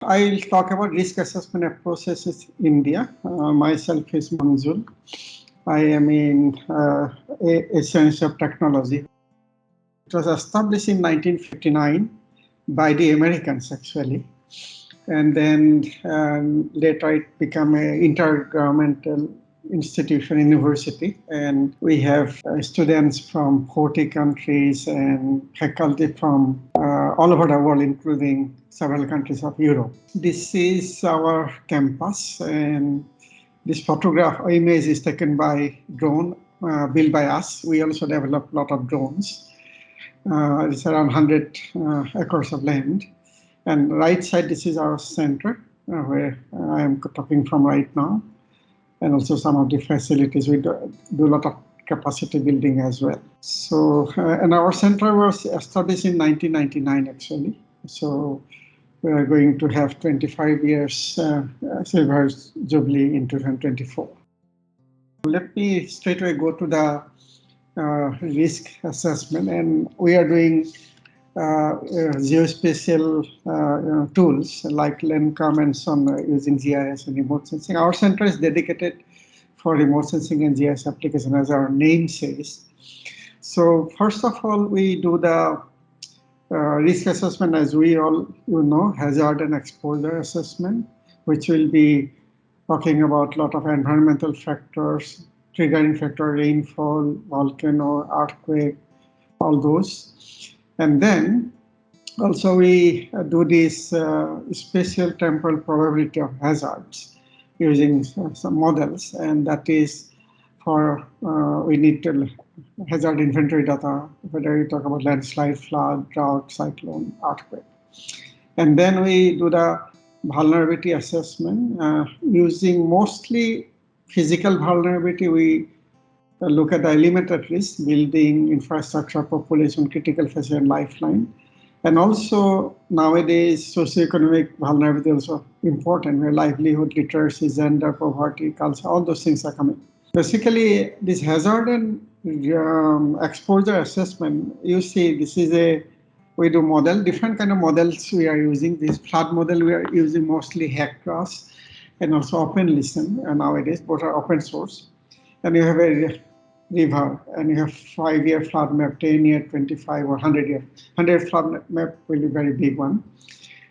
I'll talk about risk assessment approaches in India. Myself is Manzul. I am in a science of technology. It was established in 1959 by the Americans, actually. And then later it became an intergovernmental institution, university, and we have students from 40 countries and faculty from all over the world, including several countries of Europe. This is our campus, and this photograph or image is taken by drone, built by us. We also developed a lot of drones. It's around 100 acres of land. And right side, this is our center, where I am talking from right now. And also some of the facilities. We do a lot of capacity building as well. So, and our center was established in 1999, actually. So we are going to have 25 years silver jubilee in 2024. Let me straight away go to the risk assessment, and we are doing geospatial tools like Landcom and some using GIS and remote sensing. Our center is dedicated for remote sensing and GIS application, as our name says. So first of all, we do the risk assessment, as we all know, hazard and exposure assessment, which will be talking about a lot of environmental factors, triggering factor, rainfall, volcano, earthquake, all those. And then also we do this spatial temporal probability of hazards using some models, and that is for we need to hazard inventory data, whether you talk about landslide, flood, drought, cyclone, earthquake. And then we do the vulnerability assessment using mostly physical vulnerability. We look at the element at risk, building, infrastructure, population, critical facility, and lifeline. And also nowadays, socioeconomic vulnerability is also important, where livelihood, literacy, gender, poverty, culture, all those things are coming. Basically, this hazard and exposure assessment, you see, this is we do model, different kind of models we are using. This flood model we are using mostly HackRAS and also OpenListen nowadays, both are open source. And you have a river, and you have 5-year flood map, 10-year, 25 or 100-year. 100 flood map will be a very big one.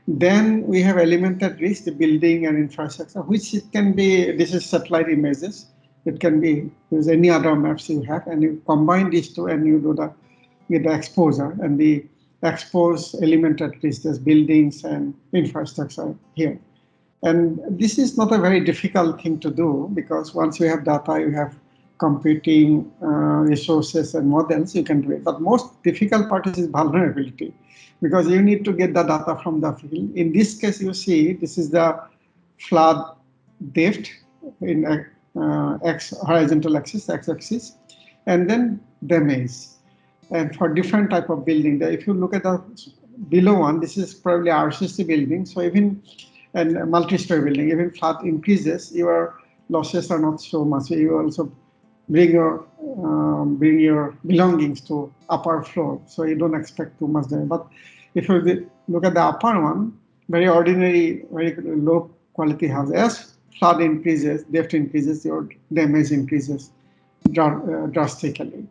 Then we have element at risk, the building and infrastructure, which it can be, this is satellite images. It can be use any other maps you have, and you combine these two and you do with the exposure, and the exposed element at risk, there's buildings and infrastructure here. And this is not a very difficult thing to do, because once you have data, you have computing resources and models, you can do it. But most difficult part is vulnerability, because you need to get the data from the field. In this case, you see, this is the flood depth in X horizontal axis, x-axis, and then damage. And for different type of building, if you look at the below one, this is probably RCC building. So even and multi-story building, even flood increases, your losses are not so much. You also bring your belongings to upper floor, so you don't expect too much damage. But if you look at the upper one, very ordinary, very low quality house, as flood increases, depth increases, your damage increases drastically.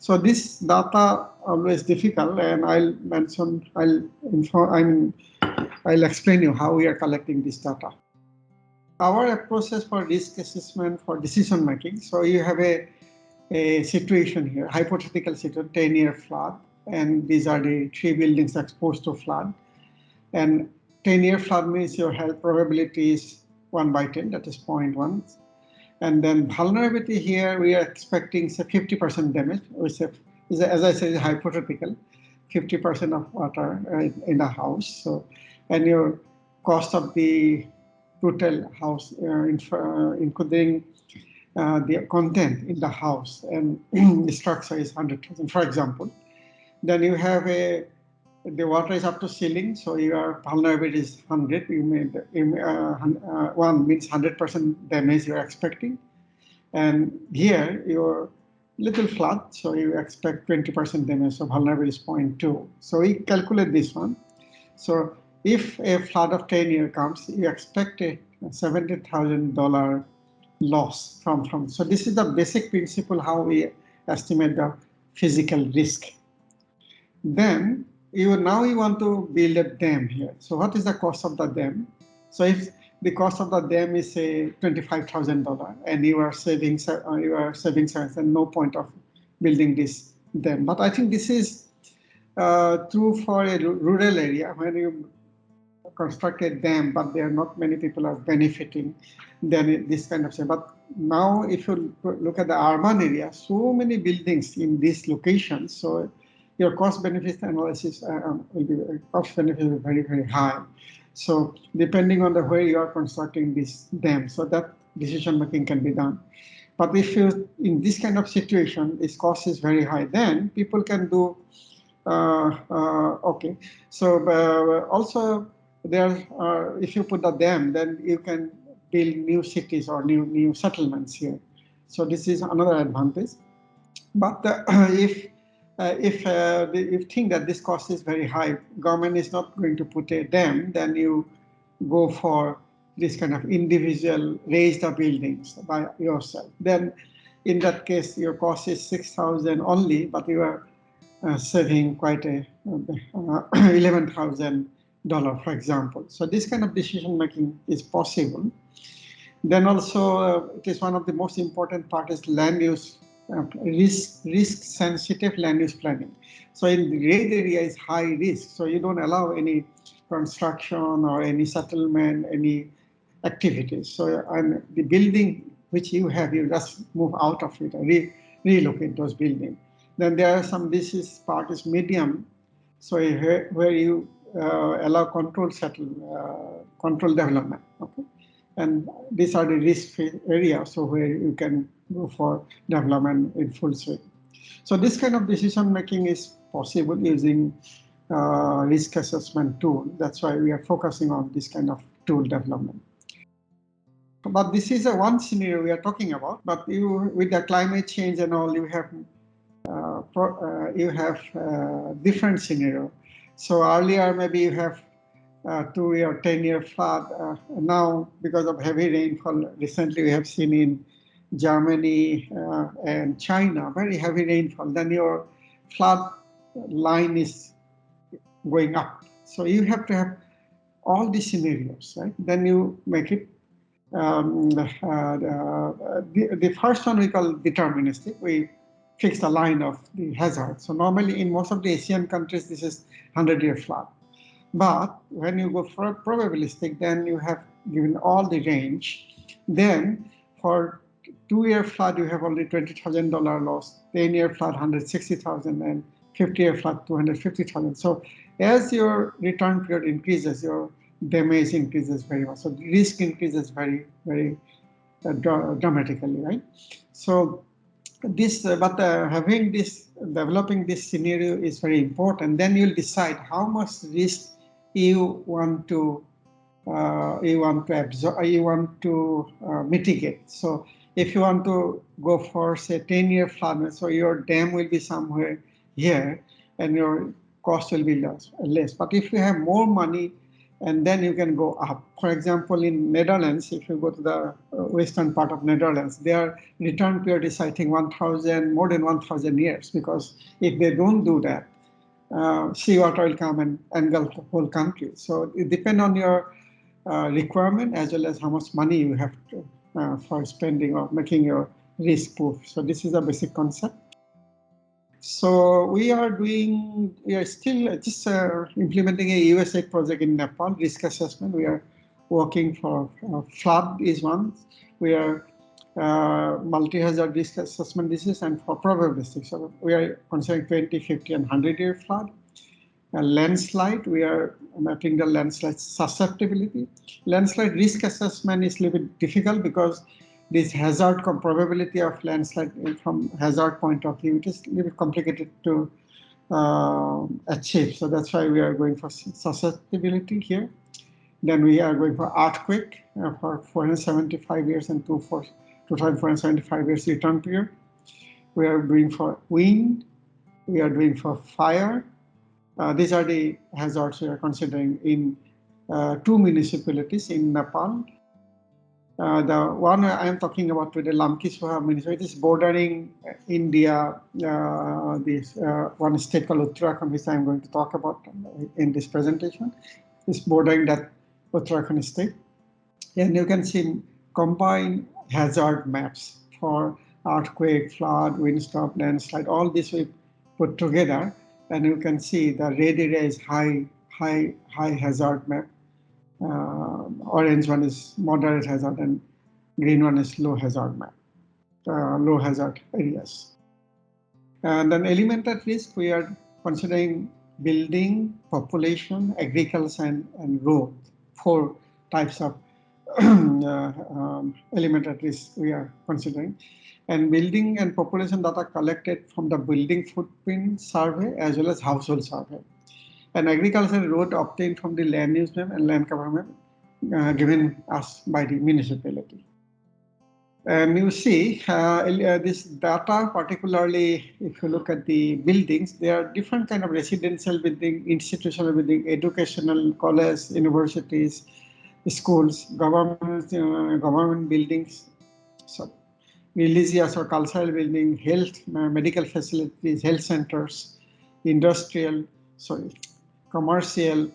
So this data always difficult, and I'll explain you how we are collecting this data. Our approaches for risk assessment for decision making. So you have a situation here, hypothetical situation, 10-year flood, and these are the 3 buildings exposed to flood. And 10-year flood means your health probability is 1/10, that is 0.1. And then vulnerability here, we are expecting say 50% damage, which is, as I said, is hypothetical, 50% of water in the house. So, and your cost of the total house, including the content in the house and the structure is 100,000, for example. Then you have the water is up to ceiling, so your vulnerability is 100. One means 100% damage you're expecting. And here your little flood, so you expect 20% damage, so vulnerability is 0.2. So we calculate this one. So if a flood of 10 years comes, you expect a $70,000 loss from. So this is the basic principle how we estimate the physical risk. Then now you want to build a dam here. So what is the cost of the dam? So if the cost of the dam is say $25,000, and you are saving and no point of building this dam. But I think this is true for a rural area when you construct a dam, but there are not many people are benefiting. Then this kind of thing. But now, if you look at the urban area, so many buildings in these locations, so your cost benefit analysis will be cost benefit is very, very high. So depending on the where you are constructing this dam, so that decision making can be done. But if you in this kind of situation, this cost is very high, then people can do okay. So also there if you put the dam, then you can build new cities or new settlements here. So this is another advantage. But if you think that this cost is very high, government is not going to put a dam, then you go for this kind of individual raise the buildings by yourself. Then in that case, your cost is 6,000 only, but you are saving quite a $11,000, for example. So this kind of decision making is possible. Then also, it is one of the most important part is land use, risk sensitive land use planning. So in the red area is high risk, so you don't allow any construction or any settlement, any activities. So the building which you have, you just move out of it, relocate those buildings. Then there are some, this is part is medium, so where you allow control development. Okay, and these are the risk areas, so where you can go for development in full swing. So this kind of decision making is possible using risk assessment tool. That's why we are focusing on this kind of tool development. But this is a one scenario we are talking about. But with the climate change and all, you have different scenario. So earlier maybe you have 2 or 10-year flood. Now because of heavy rainfall, recently we have seen in Germany and China very heavy rainfall. Then your flood line is going up. So you have to have all these scenarios, right? Then you make it. The first one we call deterministic. We fix the line of the hazard. So normally in most of the Asian countries, this is 100-year flood. But when you go for probabilistic, then you have given all the range. Then for 2-year flood, you have only $20,000 loss. 10-year flood, 160,000, and 50-year flood, 250,000. So as your return period increases, your damage increases very much. So the risk increases very, very dramatically, right? So this, having this, developing this scenario is very important. Then you'll decide how much risk you want to absorb, you want to mitigate. So if you want to go for say 10-year flood, so your dam will be somewhere here, and your cost will be less. But if you have more money, and then you can go up. For example, in Netherlands, if you go to the western part of Netherlands, their return period is, I think, more than 1,000 years, because if they don't do that, seawater will come and engulf the whole country. So it depends on your requirement as well as how much money you have to, for spending or making your risk proof. So this is a basic concept. So we are still just implementing a USAID project in Nepal, risk assessment. We are working for flood is one. We are multi-hazard risk assessment disease, and for probabilistic. So we are considering 20, 50, and 100-year flood. Landslide, we are mapping the landslide susceptibility. Landslide risk assessment is a little bit difficult because this hazard probability of landslide from hazard point of view, it is a little bit complicated to achieve. So that's why we are going for susceptibility here. Then we are going for earthquake for 475 years and 2,475 years return period. We are doing for wind. We are doing for fire. These are the hazards we are considering in two municipalities in Nepal. The one I am talking about today, Lamkiswaha municipality, is bordering India. This one state called Uttarakhand, which I am going to talk about in this presentation, is bordering that Uttarakhand state. And you can see combined hazard maps for earthquake, flood, windstorm, landslide. All this we put together, and you can see the red area is high hazard map. Orange one is moderate hazard, and green one is low hazard map, low hazard areas. And then element at risk, we are considering building, population, agriculture, and road. Four types of element at risk we are considering. And building and population data collected from the building footprint survey as well as household survey. And agricultural road obtained from the land use map and land cover map given us by the municipality. And you see this data, particularly if you look at the buildings, there are different kind of residential building, institutional building, educational, college, universities, schools, government buildings, so religious or cultural building, health, medical facilities, health centers, industrial, commercial,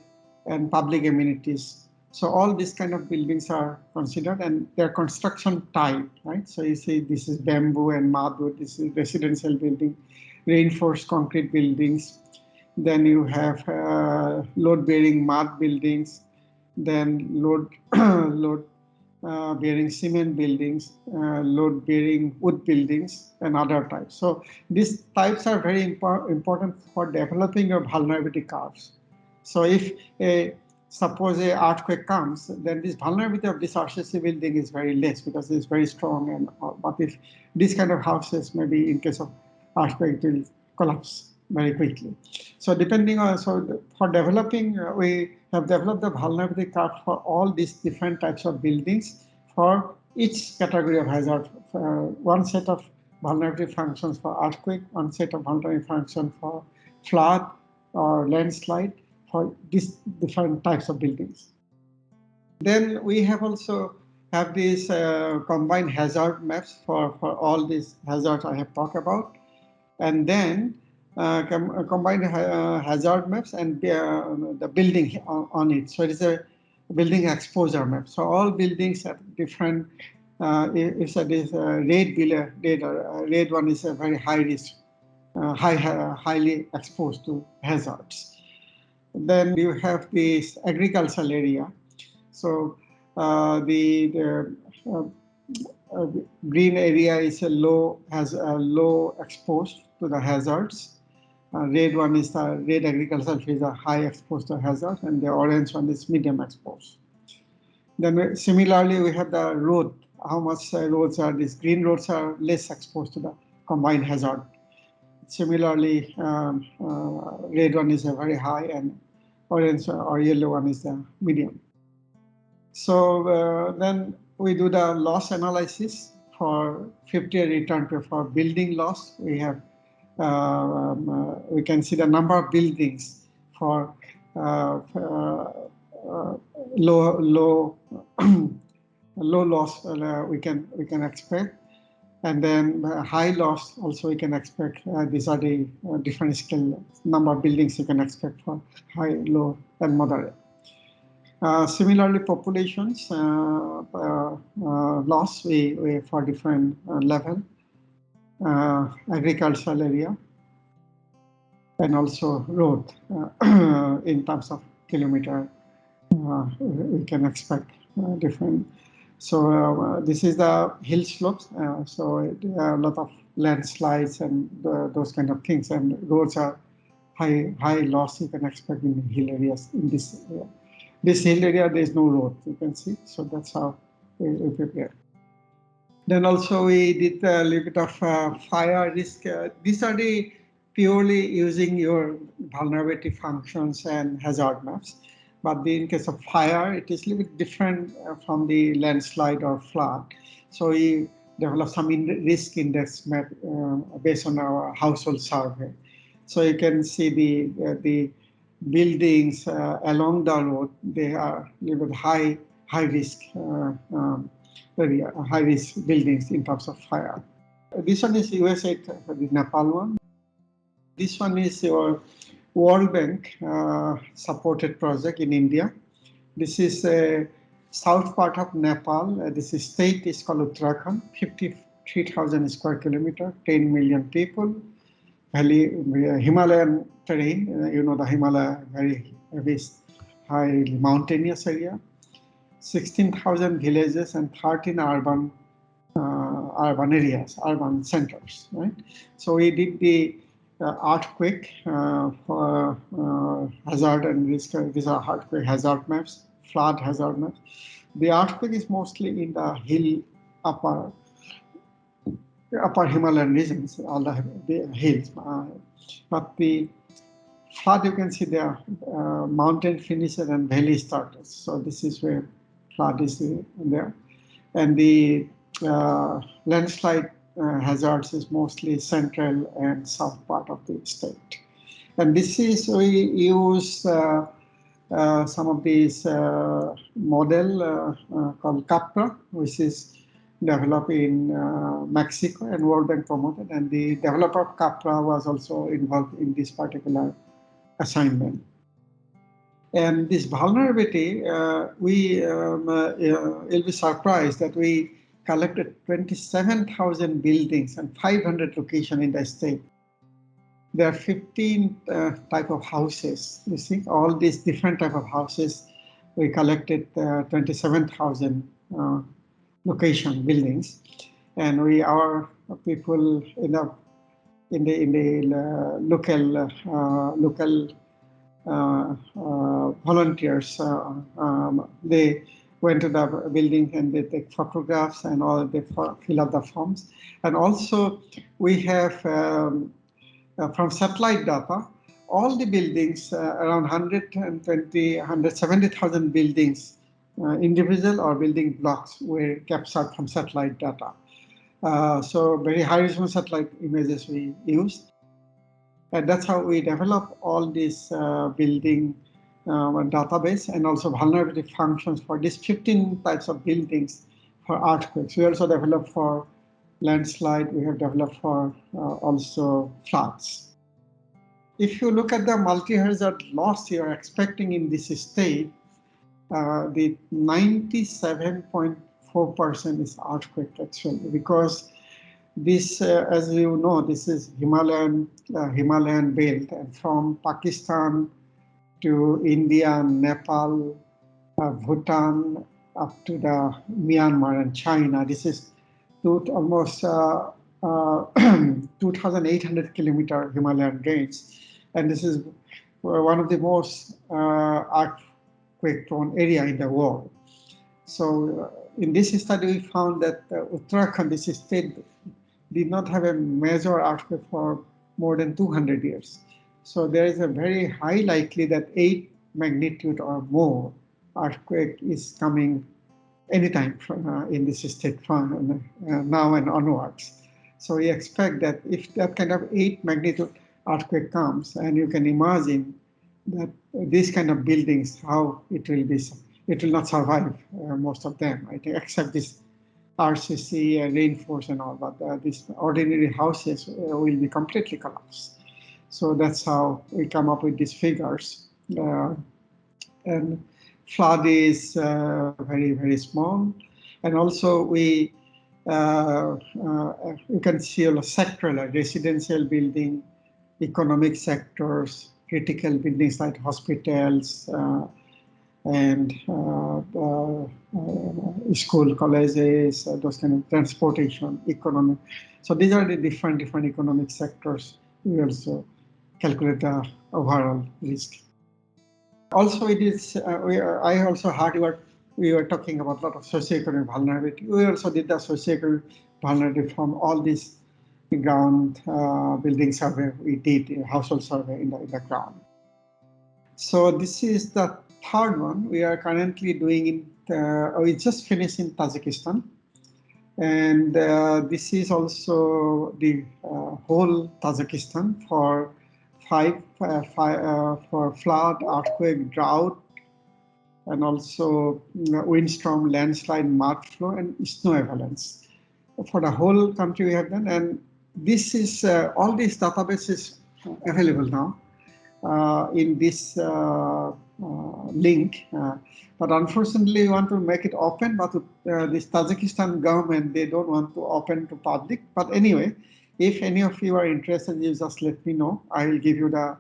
and public amenities. So all these kind of buildings are considered, and their construction type, right? So you see this is bamboo and mudwood, this is residential building, reinforced concrete buildings. Then you have load-bearing mud buildings, then load-bearing cement buildings, load-bearing wood buildings, and other types. So these types are very important for developing your vulnerability curves. So if suppose an earthquake comes, then this vulnerability of this RCC building is very less because it's very strong. And but if this kind of houses, maybe in case of earthquake, it will collapse very quickly. So depending on, for developing, we have developed the vulnerability curve for all these different types of buildings for each category of hazard. One set of vulnerability functions for earthquake, one set of vulnerability function for flood or landslide for these different types of buildings. Then we have also have these combined hazard maps for all these hazards I have talked about. And then combined hazard maps and the building on it. So it is a building exposure map. So all buildings have different, if it is red one is a very high risk, highly exposed to hazards. Then you have this agricultural area. So the green area is low exposed to the hazards. Red one is the red agricultural fields are high exposed to hazards, and the orange one is medium exposed. Then similarly, we have the road. How much roads are these? Green roads are less exposed to the combined hazard. Similarly, red one is a very high, and orange or yellow one is the medium. So then we do the loss analysis for 50-year return period. For building loss, we have we can see the number of buildings for low loss we can expect, and then high loss also we can expect. These are the different scale number of buildings you can expect for high, low, and moderate. Similarly, populations loss we for different level, agricultural area, and also road in terms of kilometer. We can expect different. So this is the hill slopes. So a lot of landslides and those kind of things, and roads are high loss you can expect in hill areas in this area. This hill area, there is no road, you can see. So that's how we prepare. Then also we did a little bit of fire risk. These are the purely using your vulnerability functions and hazard maps. But in case of fire, it is a little bit different from the landslide or flood. So we developed some risk index map based on our household survey. So you can see the buildings along the road, they are with high risk area, high risk buildings in terms of fire. This one is USAID, the Nepal one. This one is your World Bank supported project in India. This is a south part of Nepal. This state is called Uttarakhand, 53,000 square kilometer, 10 million people. Valley, Himalayan terrain, you know the Himalaya, very high mountainous area. 16,000 villages and 13 urban areas, urban centers, right? So we did the earthquake for hazard and risk. These are earthquake hazard maps, flood hazard maps. The earthquake is mostly in the hill upper Himalayan regions, all the hills. But the flood, you can see there, mountain finishes and valley starters. So this is where flood is there. And the landslide hazards is mostly central and south part of the state. And this is, we use some of these model called CAPRA, which is developed in Mexico and World Bank promoted. And the developer of CAPRA was also involved in this particular assignment. And this vulnerability, you'll be surprised that we collected 27,000 buildings and 500 locations in the state. There are 15 type of houses. You see, all these different type of houses. We collected 27,000 location buildings, and our people in the local volunteers, they went to the building and they take photographs and all, they fill up the forms. And also we have from satellite data, all the buildings, around 170,000 buildings, individual or building blocks were captured from satellite data. So very high resolution satellite images we used. And that's how we develop all this building database and also vulnerability functions for these 15 types of buildings for earthquakes. We also developed for landslide. We have developed for also floods. If you look at the multi-hazard loss you are expecting in this state, the 97.4% is earthquake actually, because this, as you know, this is Himalayan belt, and from Pakistan to India, Nepal, Bhutan, up to the Myanmar and China. This is almost 2,800 kilometer Himalayan range, and this is one of the most earthquake-prone area in the world. So in this study, we found that Uttarakhand, this state, did not have a major earthquake for more than 200 years. So there is a very high likelihood that 8 magnitude or more earthquake is coming anytime from, in this state from now and onwards. So we expect that if that kind of 8 magnitude earthquake comes, and you can imagine that these kind of buildings, how it will be, it will not survive, most of them, I think, except this RCC and reinforced and all, but these ordinary houses will be completely collapsed. So that's how we come up with these figures. And flood is very, very small. And also we, you can see all sector like residential building, economic sectors, critical buildings like hospitals, and school, colleges, those kind of transportation, economic. So these are the different economic sectors. We also calculate the overall risk. Also, it is. I also heard we were talking about a lot of socioeconomic vulnerability. We also did the socioeconomic vulnerability from all these ground building survey we did, household survey in the ground. So this is the third one we are currently doing in, we just finished in Tajikistan. And this is also the whole Tajikistan for for flood, earthquake, drought, and also windstorm, landslide, mud flow, and snow avalanche. For the whole country we have done, and this is all these databases available now in this link. But unfortunately, we want to make it open, but this Tajikistan government, they don't want to open to public. But anyway, if any of you are interested, you just let me know. I will give you the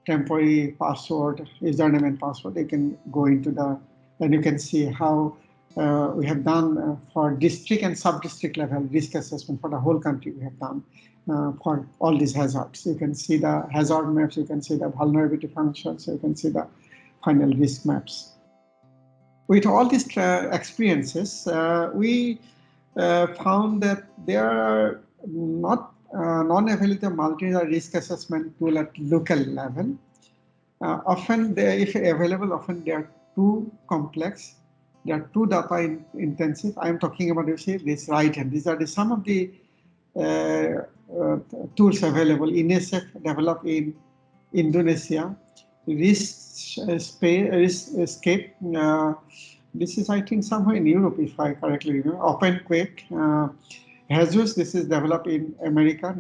temporary password, username and password. You can go into the, and you can see how we have done for district and sub-district level risk assessment for the whole country. We have done for all these hazards. You can see the hazard maps, you can see the vulnerability functions, you can see the final risk maps. With all these experiences, we found that there are not non-available multi-hazard risk assessment tool at local level. Often, if available, often they are too complex. They are too data intensive. I am talking about, you see, this right hand. These are some of the tools available. INSF developed in Indonesia. Escape. This is, I think, somewhere in Europe, if I correctly remember. OpenQuake. Jesus, this is developed in America,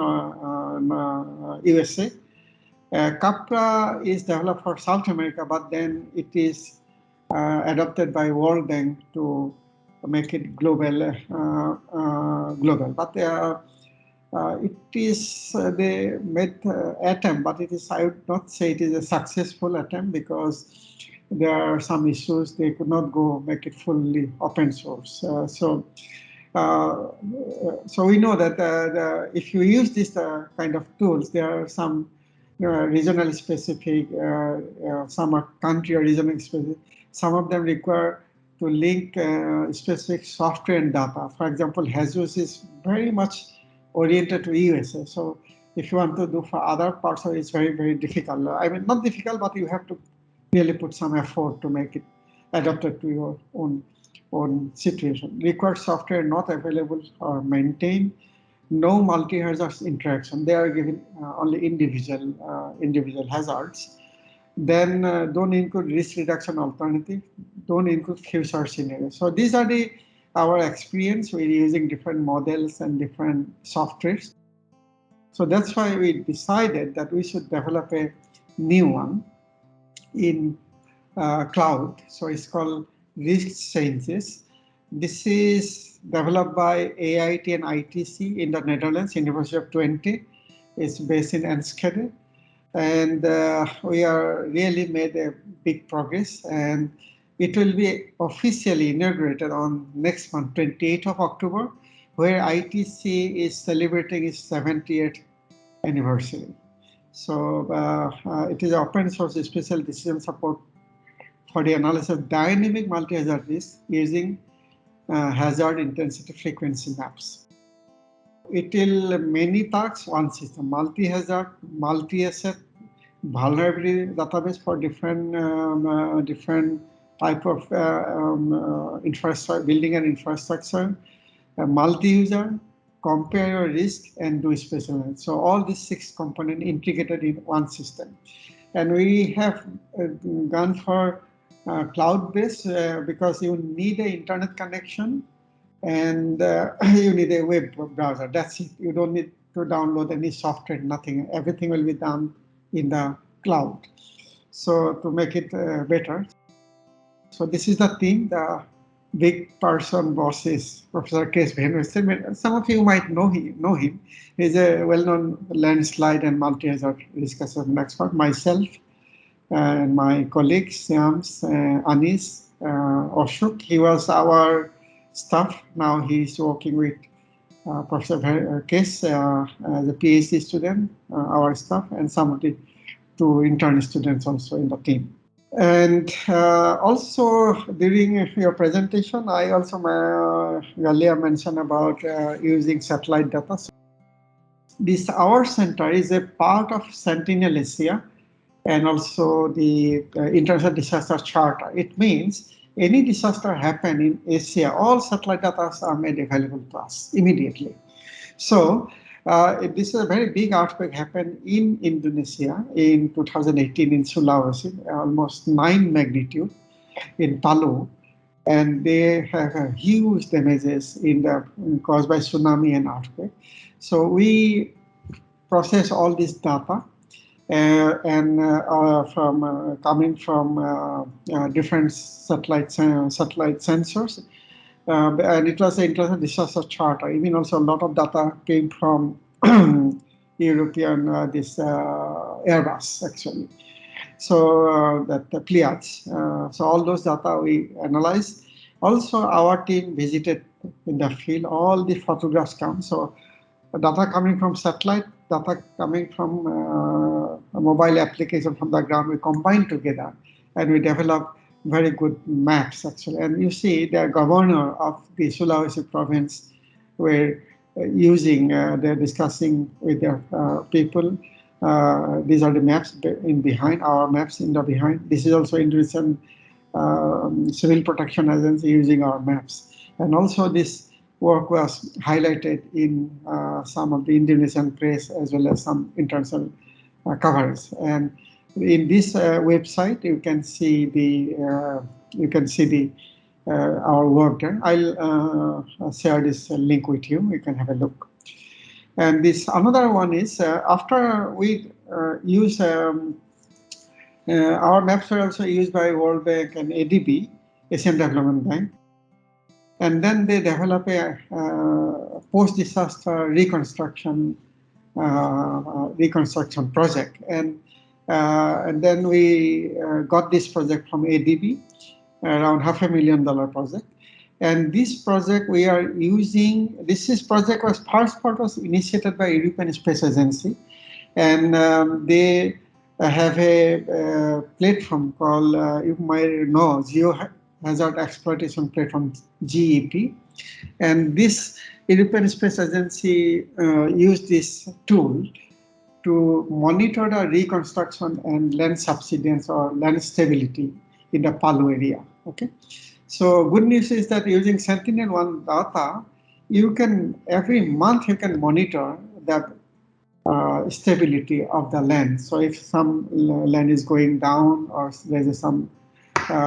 USA. Capra is developed for South America, but then it is adopted by World Bank to make it global. But it is they made attempt, but it is, I would not say it is a successful attempt, because there are some issues. They could not go make it fully open source. So we know that if you use this kind of tools, there are some regional specific, some are country or regional specific. Some of them require to link specific software and data. For example, Jesus is very much oriented to USA. So if you want to do for other parts of it, it's very, very difficult. I mean, not difficult, but you have to really put some effort to make it adapted to your own situation. Required software not available or maintained. No multi-hazards interaction. They are given only individual hazards. Then don't include risk reduction alternative. Don't include future scenarios. So these are our experience. We're using different models and different softwares. So that's why we decided that we should develop a new one in cloud. So it's called Risk Sciences. This is developed by AIT and ITC in the Netherlands, University of Twente. It's based in Enschede. And we are really made a big progress, and it will be officially inaugurated on next month, 28th of October, where ITC is celebrating its 70th anniversary. So it is open source special decision support for the analysis of dynamic multi-hazard risk using hazard intensity frequency maps. It will many tasks, one system, multi-hazard, multi-asset, vulnerability database for different type of infrastructure, building and infrastructure, multi-user, compare your risk, and do special analysis. So all these 6 components integrated in one system. And we have gone for cloud-based because you need an internet connection, and you need a web browser. That's it. You don't need to download any software, nothing. Everything will be done in the cloud. So to make it better. So this is the team. The big person boss is Professor K.S. Bhenwesen. Some of you might know him. He's a well-known landslide and multi-hazard risk assessment expert. Myself and my colleagues, Syams, Anis, Ashok. He was our staff. Now he's working with Professor Kes as a PhD student, our staff, and some of the 2 intern students also in the team. And also during your presentation, I also earlier mentioned about using satellite data. So this our center is a part of Sentinel Asia and also the International Disaster Charter. It means any disaster happen in Asia, all satellite data are made available to us immediately. So This is a very big earthquake happened in Indonesia in 2018 in Sulawesi, almost 9 magnitude in Palu, and they have huge damages caused by tsunami and earthquake. So we process all this data coming from different satellite sensors. And it was an international disaster charter. Even also a lot of data came from European Airbus actually. So the Pleiades. So all those data we analyzed. Also, our team visited in the field. All the photographs come. So data coming from satellite, data coming from a mobile application from the ground, we combine together and we develop very good maps actually. And you see the governor of the Sulawesi province were they're discussing with their people. These are the maps in behind, our maps in the behind. This is also Indonesian Civil Protection Agency using our maps. And also this work was highlighted in some of the Indonesian press as well as some international coverage. And in this website, you can see our work there. I'll share this link with you. You can have a look. And this another one is after we use our maps are also used by World Bank and ADB, Asian Development Bank. And then they develop a post-disaster reconstruction project. And then we got this project from ADB, around $500,000 project. And this project we are using, project was first part was initiated by European Space Agency. And they have a platform called, you might know, Geohazard Exploitation Platform, GEP. And this European Space Agency used this tool to monitor the reconstruction and land subsidence or land stability in the Palu area. Okay, so good news is that using Sentinel-1 data, you can every month you can monitor the stability of the land. So if some land is going down or there's some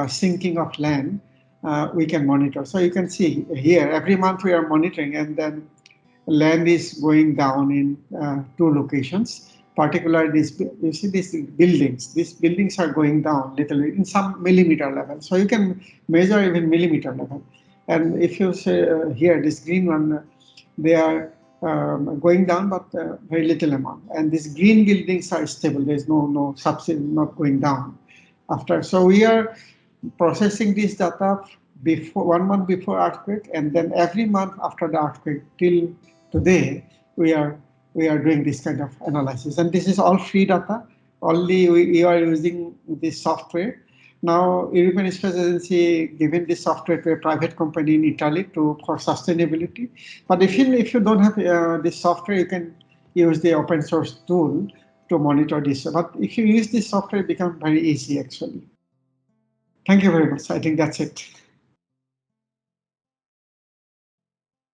sinking of land, we can monitor. So you can see here every month we are monitoring, and then land is going down in 2 locations. Particularly, you see these buildings. These buildings are going down literally in some millimeter level. So you can measure even millimeter level. And if you say here, this green one, they are going down, but very little amount. And these green buildings are stable. There's no subsidy, not going down after. So we are processing this data before 1 month before earthquake, and then every month after the earthquake till today, we are doing this kind of analysis. And this is all free data. Only we are using this software. Now, European Space Agency given this software to a private company in Italy for sustainability. But if you don't have this software, you can use the open source tool to monitor this. But if you use this software, it becomes very easy actually. Thank you very much. I think that's it.